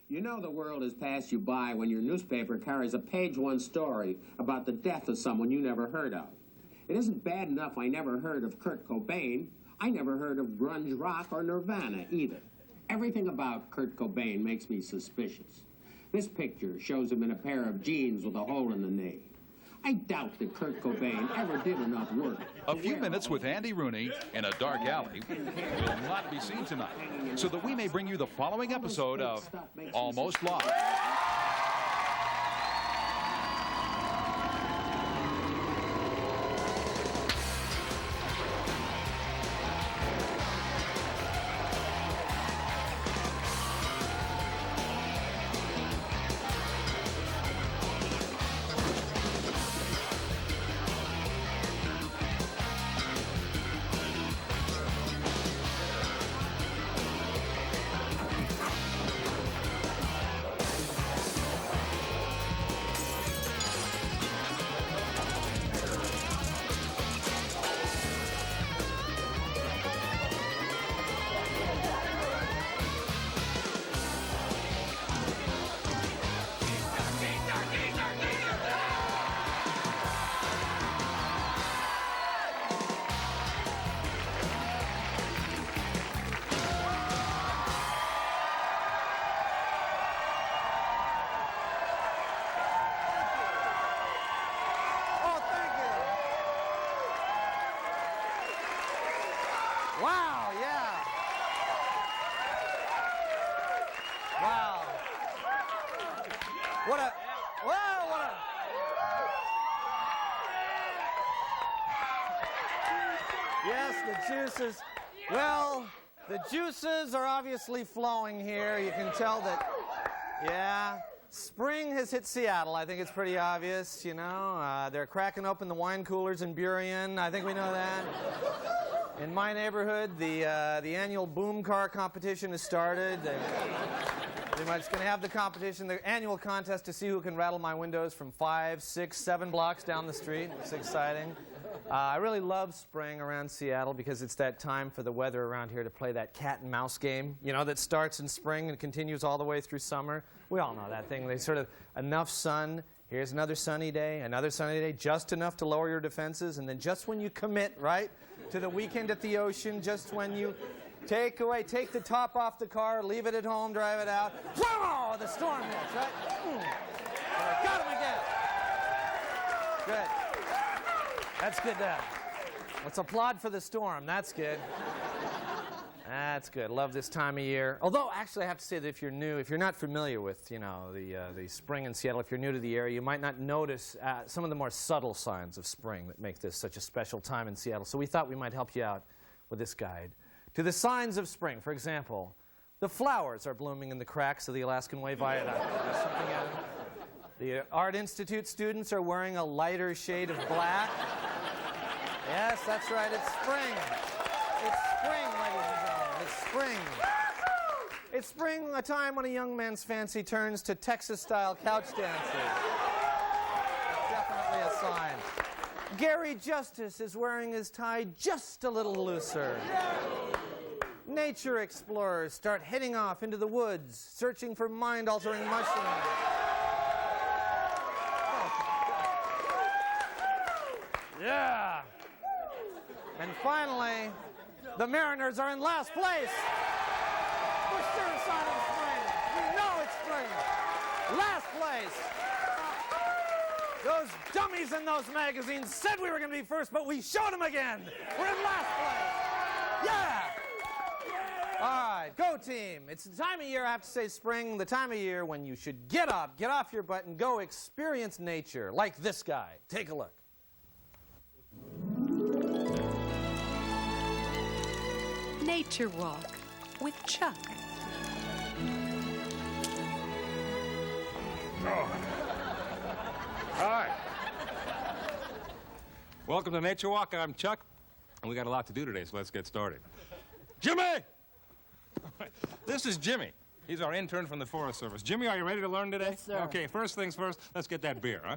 You know the world has passed you by when your newspaper carries a page-one story about the death of someone you never heard of. It isn't bad enough I never heard of Kurt Cobain. I never heard of grunge rock or Nirvana either. Everything about Kurt Cobain makes me suspicious. This picture shows him in a pair of jeans with a hole in the knee. I doubt that Kurt Cobain ever did enough work. A few minutes with Andy Rooney in a dark alley will not be seen tonight, so that we may bring you the following episode of Almost Live. Wow, yeah. Wow. What a, wow, what a. Yes, the juices. Well, the juices are obviously flowing here. You can tell that, yeah. Spring has hit Seattle. I think it's pretty obvious, you know. They're cracking open the wine coolers in Burien. I think we know that. In my neighborhood, the annual boom car competition has started. They're much going to have the competition, the annual contest to see who can rattle my windows from 5, 6, 7 blocks down the street. It's exciting. I really love spring around Seattle because it's that time for the weather around here to play that cat and mouse game, you know, that starts in spring and continues all the way through summer. We all know that thing. They sort of, enough sun, here's another sunny day, just enough to lower your defenses, and then just when you commit, right, to the weekend at the ocean, just when you take the top off the car, leave it at home, drive it out, whoa, the storm hits, right? Got him again. Good. That's good, Dad. Let's applaud for the storm. That's good. That's good. Love this time of year. Although, actually, I have to say that if you're new, if you're not familiar with, you know, the spring in Seattle, if you're new to the area, you might not notice some of the more subtle signs of spring that make this such a special time in Seattle. So we thought we might help you out with this guide to the signs of spring. For example, the flowers are blooming in the cracks of the Alaskan Way Viaduct. The Art Institute students are wearing a lighter shade of black. Yes, that's right. It's spring. It's spring, ladies and gentlemen. It's spring. It's spring, a time when a young man's fancy turns to Texas-style couch dances. That's definitely a sign. Gary Justice is wearing his tie just a little looser. Nature explorers start heading off into the woods, searching for mind-altering mushrooms. Yeah. And finally, the Mariners are in last place. We're sure a sign of spring. We know it's spring. Last place. Those dummies in those magazines said we were going to be first, but we showed them again. We're in last place. Yeah. All right, go team. It's the time of year, I have to say spring, the time of year when you should get up, get off your butt, and go experience nature, like this guy. Take a look. Nature Walk with Chuck. Oh. All right. Welcome to Nature Walk. I'm Chuck, and we got a lot to do today, so let's get started. Jimmy! This is Jimmy. He's our intern from the Forest Service. Jimmy, are you ready to learn today? Yes, sir. Okay, first things first, let's get that beer, huh?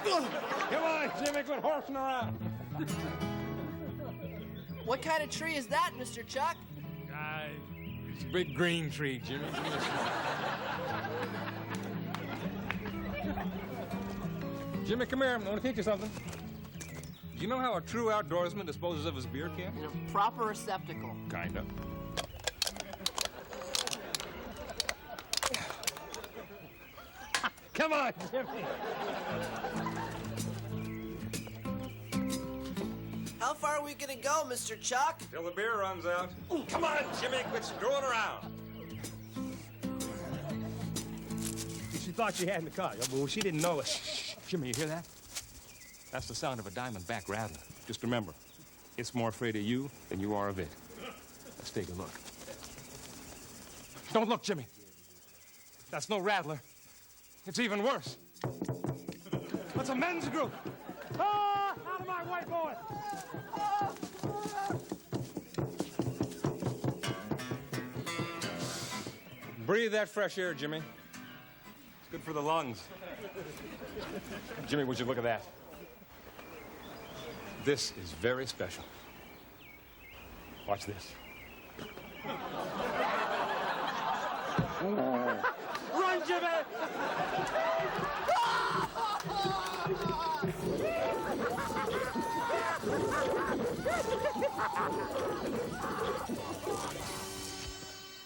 Come on, Jimmy, quit horsing around. What kind of tree is that, Mr. Chuck? It's a big green tree, Jimmy. Jimmy, come here. I want to teach you something. Do you know how a true outdoorsman disposes of his beer can? In a proper receptacle. Kinda. Come on, Jimmy. How far are we gonna go, Mr. Chuck? Till the beer runs out. Come on, Jimmy, quit screwing around. She thought she had me caught, but she didn't know it. Shh, Jimmy, you hear that? That's the sound of a diamondback rattler. Just remember, it's more afraid of you than you are of it. Let's take a look. Don't look, Jimmy. That's no rattler. It's even worse. That's a men's group. Ah! Out of my way, boy! Breathe that fresh air, Jimmy. It's good for the lungs. Jimmy, would you look at that? This is very special. Watch this. Run, Jimmy!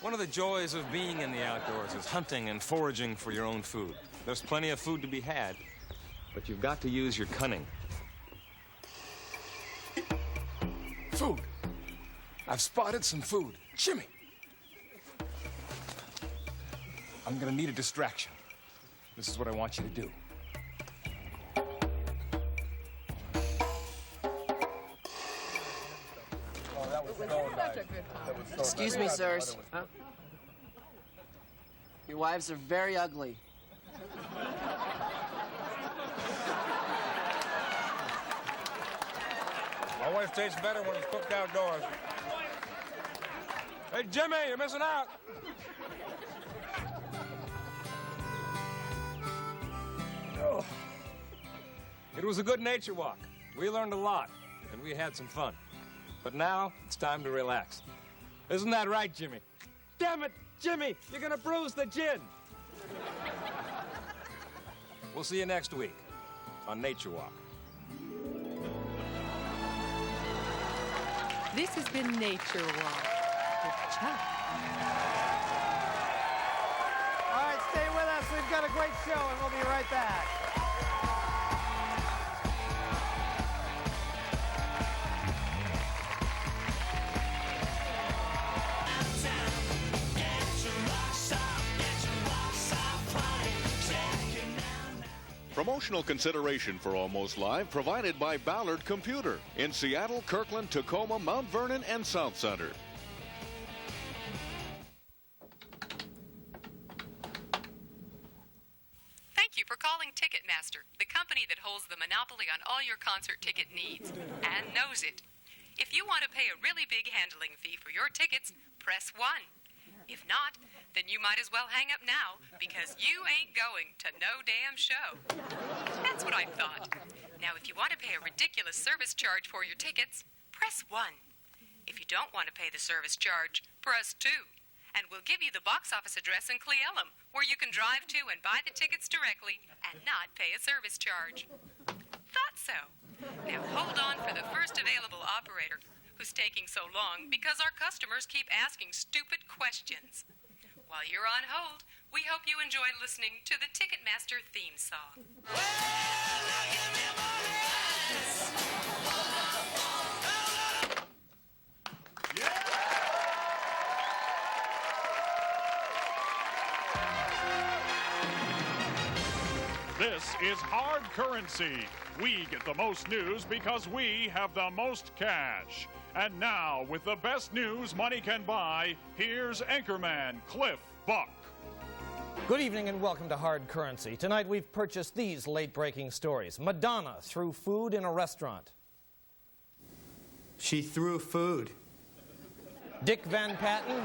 One of the joys of being in the outdoors is hunting and foraging for your own food. There's plenty of food to be had, but you've got to use your cunning. Food. I've spotted some food. Jimmy! I'm gonna need a distraction. This is what I want you to do. Excuse me, sirs. Huh? Your wives are very ugly. My wife tastes better when it's cooked outdoors. Hey, Jimmy, you're missing out. Oh. It was a good nature walk. We learned a lot, and we had some fun. But now, it's time to relax. Isn't that right, Jimmy? Damn it, Jimmy! You're gonna bruise the gin! We'll see you next week on Nature Walk. This has been Nature Walk with Chuck. All right, stay with us. We've got a great show, and we'll be right back. Promotional consideration for Almost Live provided by Ballard Computer in Seattle, Kirkland, Tacoma, Mount Vernon, and South Center. Thank you for calling Ticketmaster, the company that holds the monopoly on all your concert ticket needs and knows it. If you want to pay a really big handling fee for your tickets, press 1. If not, then you might as well hang up now, because you ain't going to no damn show. That's what I thought. Now, if you want to pay a ridiculous service charge for your tickets, press 1. If you don't want to pay the service charge, press 2. And we'll give you the box office address in Cle Elum, where you can drive to and buy the tickets directly and not pay a service charge. Thought so. Now, hold on for the first available operator, who's taking so long because our customers keep asking stupid questions. While you're on hold, we hope you enjoy listening to the Ticketmaster theme song. This is Hard Currency. We get the most news because we have the most cash. And now, with the best news money can buy, here's anchorman Cliff Buck. Good evening and welcome to Hard Currency. Tonight we've purchased these late-breaking stories. Madonna threw food in a restaurant. She threw food. Dick Van Patten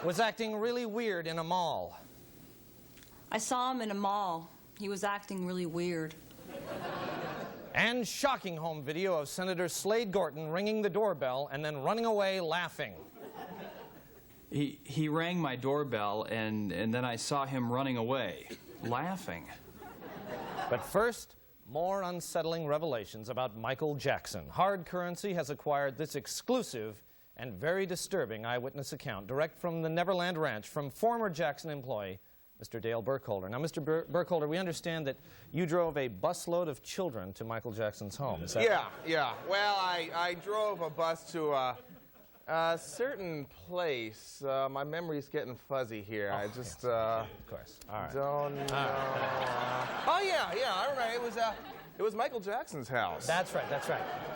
was acting really weird in a mall. I saw him in a mall. He was acting really weird. And shocking home video of Senator Slade Gorton ringing the doorbell and then running away laughing. He rang my doorbell, and then I saw him running away, laughing. But first, more unsettling revelations about Michael Jackson. Hard Currency has acquired this exclusive and very disturbing eyewitness account, direct from the Neverland Ranch, from former Jackson employee, Mr. Dale Burkholder. Now, Mr. Burkholder, we understand that you drove a busload of children to Michael Jackson's home. Is that Yeah. Well, I drove a bus to a certain place. My memory's getting fuzzy here. I just, of course. All right. don't know. Oh, yeah, I remember. It was Michael Jackson's house. That's right.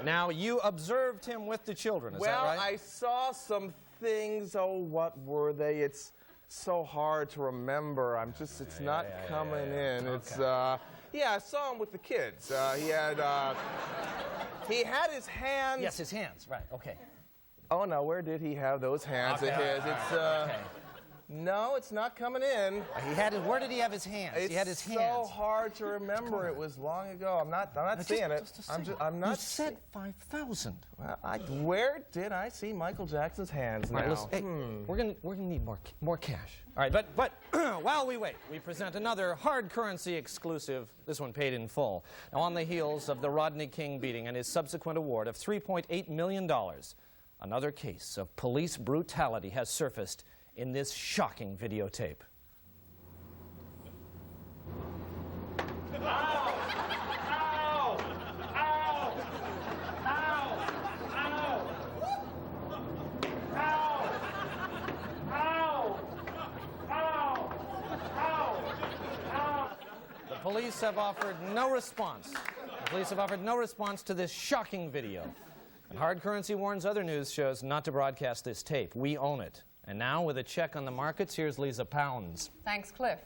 Now, you observed him with the children, is that right? Well, I saw some things. Oh, what were they? It's so hard to remember. It's not coming in. Okay. It's, I saw him with the kids. He had his hands. Yes, his hands, right, okay. Oh, no, where did he have those hands of his? It's, no, it's not coming in. Where did he have his hands? He had his hands. It's so hard to remember. It was long ago. I'm not seeing it. I'm not. You said 5,000. Well, where did I see Michael Jackson's hands now? All right, listen, hey, we're gonna need more cash. All right, but while we wait, we present another Hard Currency exclusive. This one paid in full. Now, on the heels of the Rodney King beating and his subsequent award of $3.8 million, another case of police brutality has surfaced in this shocking videotape. The police have offered no response. The police have offered no response to this shocking video. And Hard Currency warns other news shows not to broadcast this tape. We own it. And now, with a check on the markets, here's Lisa Pounds. Thanks, Cliff.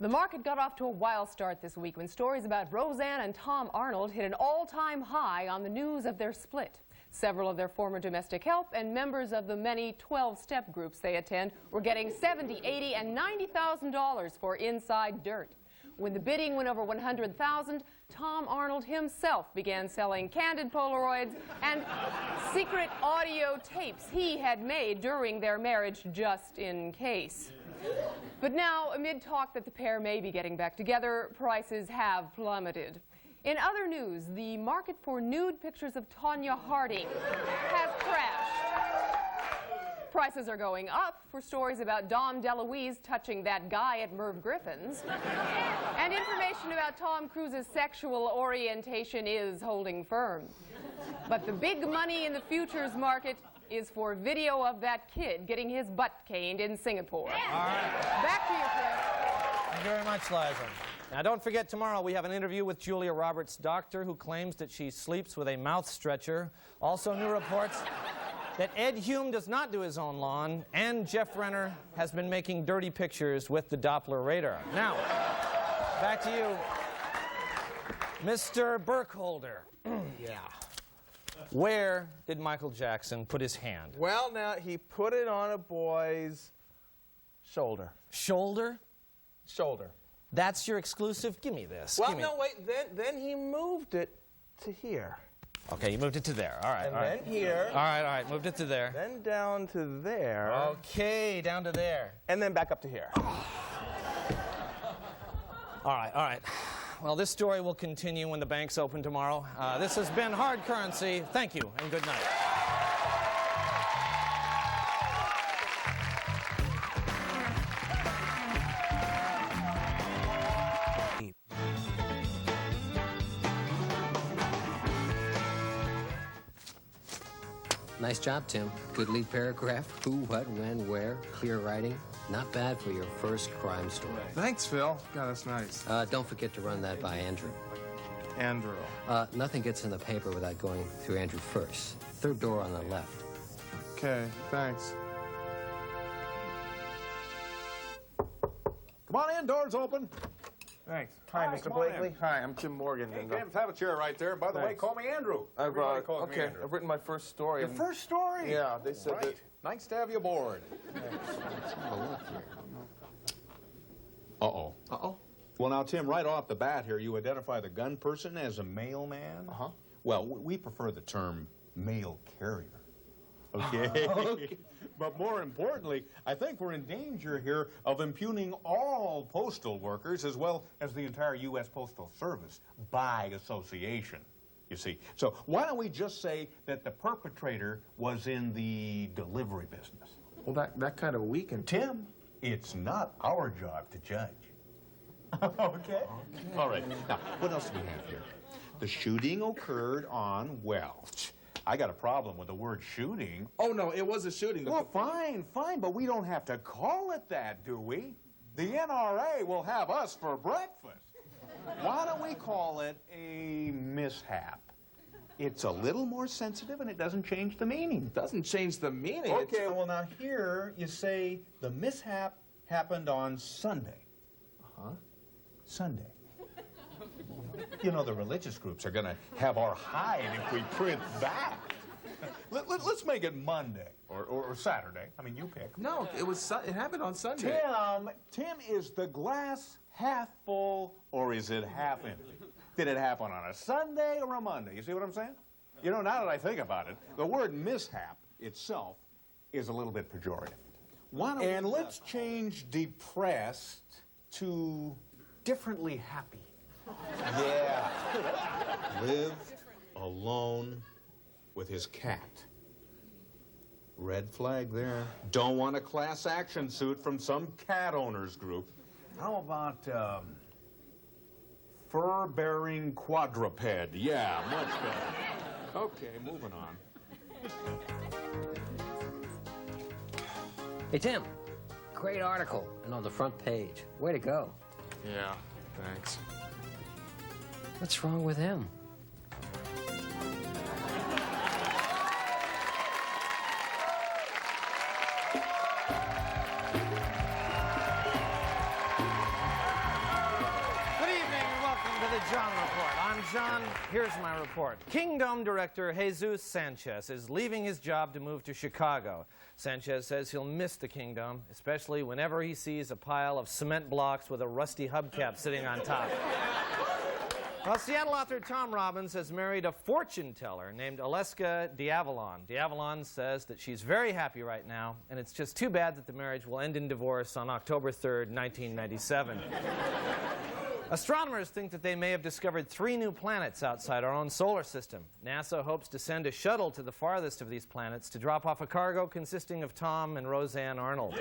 The market got off to a wild start this week when stories about Roseanne and Tom Arnold hit an all-time high on the news of their split. Several of their former domestic help and members of the many 12-step groups they attend were getting $70,000, $80,000, and $90,000 for inside dirt. When the bidding went over $100,000, Tom Arnold himself began selling candid Polaroids and secret audio tapes he had made during their marriage just in case. But now, amid talk that the pair may be getting back together, prices have plummeted. In other news, the market for nude pictures of Tonya Harding has crashed. Prices are going up for stories about Dom DeLuise touching that guy at Merv Griffin's. And information about Tom Cruise's sexual orientation is holding firm. But the big money in the futures market is for video of that kid getting his butt caned in Singapore. All right. Back to you, Cliff. Thank you very much, Liza. Now, don't forget, tomorrow we have an interview with Julia Roberts' doctor who claims that she sleeps with a mouth stretcher. Also, new reports that Ed Hume does not do his own lawn, and Jeff Renner has been making dirty pictures with the Doppler radar. Now, back to you, Mr. Burkholder. Yeah. Where did Michael Jackson put his hand? Well, now, he put it on a boy's shoulder. Shoulder? Shoulder. That's your exclusive? Give me this. Well, no, wait. Then he moved it to here. Okay, you moved it to there. All right. And all right. then here. All right. Moved it to there. Then down to there. Okay, down to there. And then back up to here. All right. Well, this story will continue when the banks open tomorrow. This has been Hard Currency. Thank you, and good night. Nice job, Tim. Good lead paragraph. Who, what, when, where. Clear writing. Not bad for your first crime story. Thanks, Phil. God, that's nice. Don't forget to run that by Andrew. Andrew. Nothing gets in the paper without going through Andrew first. Third door on the left. Okay, thanks. Come on in, door's open. Thanks. Hi, Mr. Blakely. Hi, I'm Jim Morgan. Hey, James, have a chair right there. By the way, call me Andrew. Everybody calls me Andrew. I've written my first story. Your first story? Yeah, they said that. Nice to have you aboard. Uh-oh. Uh-oh. Well, now, Tim, right off the bat here, you identify the gun person as a mailman? Uh-huh. Well, we prefer the term mail carrier. Okay? Okay. But more importantly, I think we're in danger here of impugning all postal workers as well as the entire U.S. Postal Service by association, you see. So why don't we just say that the perpetrator was in the delivery business? Well, that kind of weakened. Tim, it's not our job to judge. Okay? All right. Now, what else do we have here? The shooting occurred on, well, I got a problem with the word shooting. Oh, no, it was a shooting. Well, fine, but we don't have to call it that, do we? The NRA will have us for breakfast. Why don't we call it a mishap? It's a little more sensitive and it doesn't change the meaning. It doesn't change the meaning. Okay, well, now here you say the mishap happened on Sunday. Huh? Sunday. You know, the religious groups are going to have our hide if we print that. Let's make it Monday or Saturday. I mean, you pick. No, it happened on Sunday. Tim, is the glass half full or is it half empty? Did it happen on a Sunday or a Monday? You see what I'm saying? You know, now that I think about it, the word mishap itself is a little bit pejorative. And let's change depressed to differently happy. Yeah. Lived alone with his cat. Red flag there. Don't want a class action suit from some cat owners group. How about, fur-bearing quadruped? Yeah, much better. Okay, moving on. Hey, Tim, great article and on the front page. Way to go. Yeah, thanks. What's wrong with him? John Report. I'm John. Here's my report. Kingdom director Jesus Sanchez is leaving his job to move to Chicago. Sanchez says he'll miss the Kingdom, especially whenever he sees a pile of cement blocks with a rusty hubcap sitting on top. Well, Seattle author Tom Robbins has married a fortune teller named Aleska D'Avalon. D'Avalon says that she's very happy right now, and it's just too bad that the marriage will end in divorce on October 3rd, 1997. Astronomers think that they may have discovered 3 new planets outside our own solar system. NASA hopes to send a shuttle to the farthest of these planets to drop off a cargo consisting of Tom and Roseanne Arnold.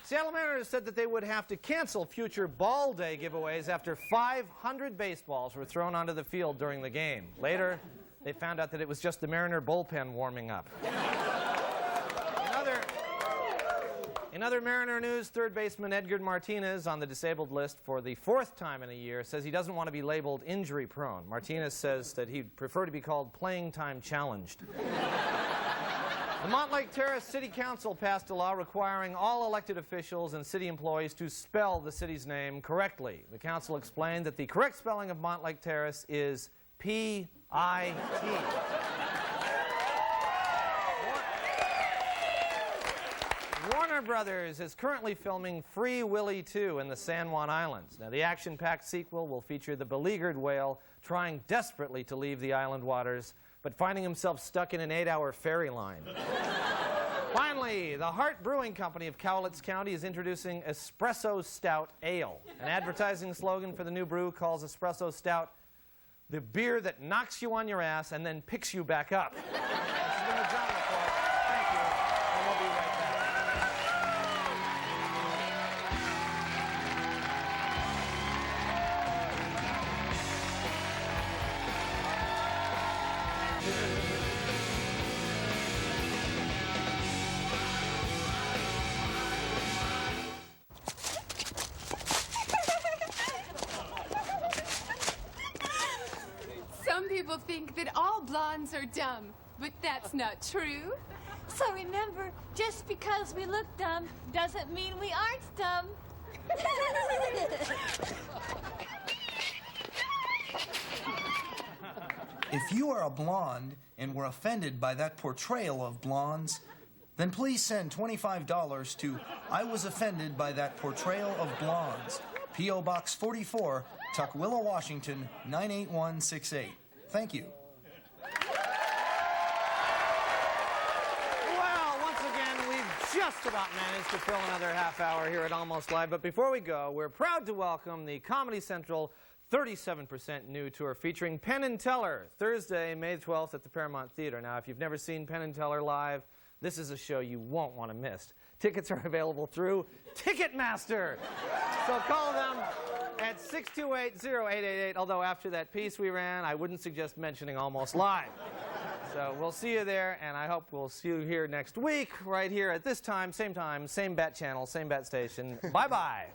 Seattle Mariners said that they would have to cancel future Ball Day giveaways after 500 baseballs were thrown onto the field during the game. Later, they found out that it was just the Mariner bullpen warming up. In other Mariner news, third baseman Edgar Martinez, on the disabled list for the 4th time in a year, says he doesn't want to be labeled injury-prone. Martinez says that he'd prefer to be called playing time challenged. The Montlake Terrace City Council passed a law requiring all elected officials and city employees to spell the city's name correctly. The council explained that the correct spelling of Montlake Terrace is P-I-T. Warner Brothers is currently filming Free Willy 2 in the San Juan Islands. Now, the action-packed sequel will feature the beleaguered whale trying desperately to leave the island waters, but finding himself stuck in an 8-hour ferry line. Finally, the Hart Brewing Company of Cowlitz County is introducing Espresso Stout Ale. An advertising slogan for the new brew calls Espresso Stout the beer that knocks you on your ass and then picks you back up. This has been the John Report. Thank you, and we'll be right back. Some people think that all blondes are dumb, but that's not true. So remember, just because we look dumb doesn't mean we aren't dumb. If you are a blonde and were offended by that portrayal of blondes, then please send $25 to I Was Offended by That Portrayal of Blondes, P.O. Box 44, Tukwila, Washington, 98168. Thank you. just about managed to fill another half hour here at Almost Live. But before we go, we're proud to welcome the Comedy Central 37% new tour featuring Penn and Teller, Thursday, May 12th at the Paramount Theater. Now, if you've never seen Penn and Teller live, this is a show you won't want to miss. Tickets are available through Ticketmaster. So call them at 628-0888, although after that piece we ran, I wouldn't suggest mentioning Almost Live. So we'll see you there, and I hope we'll see you here next week, right here at this time, same bat channel, same bat station. Bye-bye.